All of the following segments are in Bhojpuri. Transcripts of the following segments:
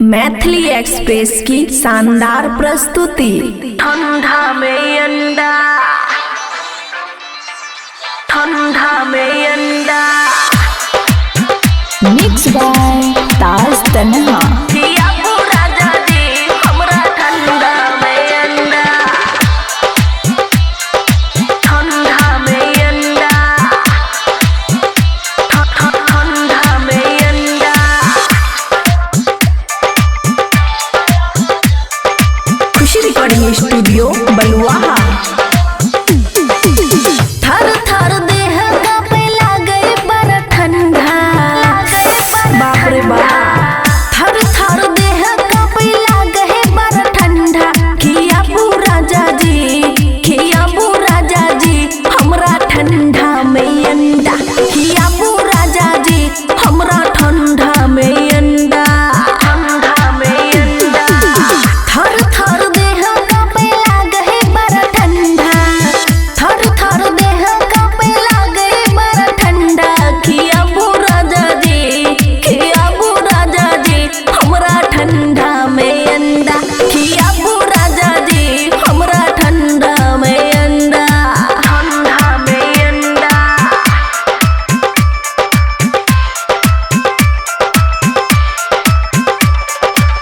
मैथिली एक्सप्रेस की शानदार प्रस्तुति। ठंडा में अंडा, ठंडा में अंडा, मिक्स बाय ताज तन्हा। किया पूरा जादी हमरा ठंडा में अंडा, ठंडा में अंडा, ठंडा में अंडा। खुशी रिकॉर्डिंग स्टूडियो बलुआहा। थर थर देह कांपे लागे बड़ ठंडा, बाप रे बाप। थर थर देह कांपे लागे बड़ ठंडा। किया पूरा जाजी, किया पूरा जाजी हमरा ठंडा में अंडा, किया पूरा जाजी हमरा ठंडा में अंडा, ठंडा में अंडा। थर थर देह कांपे लागे बड़ ठंडा, थर थर देह कांपे लागे बड़ ठंडा। किया पूरा जाजी, किया पूरा जाजी हमरा ठंडा में अंडा, किया पूरा जाजी हमरा ठंडा में अंडा, ठंडा में अंडा।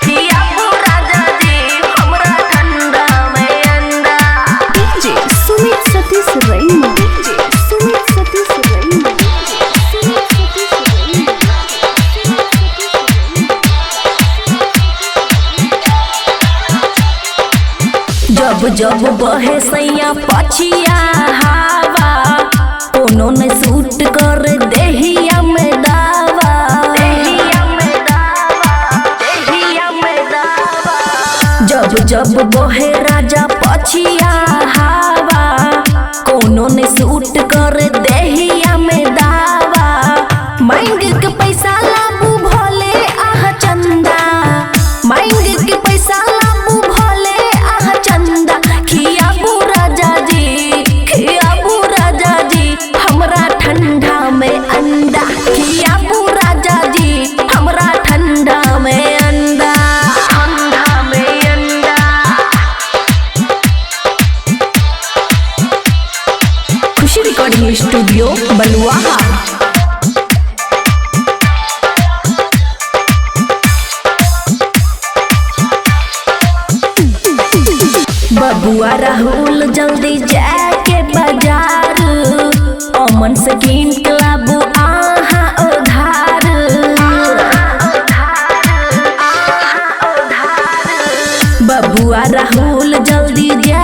किया पूरा जाजी हमरा ठंडा में अंडा। डीजे सुमित सतीश रैना, डीजे सुमित सतीश रैना, सुमित सतीश रैना। जब जब बहे सैया पछिया हवा, कोनो ने सूट कर देहिया में दावा, देहिया में दावा, देहिया में दावा। जब जब बहे राजा पछिया हवा, कोनो ने सूट कर देहिया में दावा। मांग के पैसा लाबू भोले आह चंदा, मांग के पैसा लाबू भोले आह चंदा। खिया पूरा जाजी, खिया पूरा जाजी हमरा ठंडा में अंडा, खिया पूरा जाजी हमरा ठंडा में अंडा, ठंडा में अंडा। खुशी रिकॉर्डिंग स्टूडियो बलुआहा। बबुआ राहुल जल्दी जाके बाजार, अमन से कीन के लाबू आहा उधार। बबुआ राहुल जल्दी जा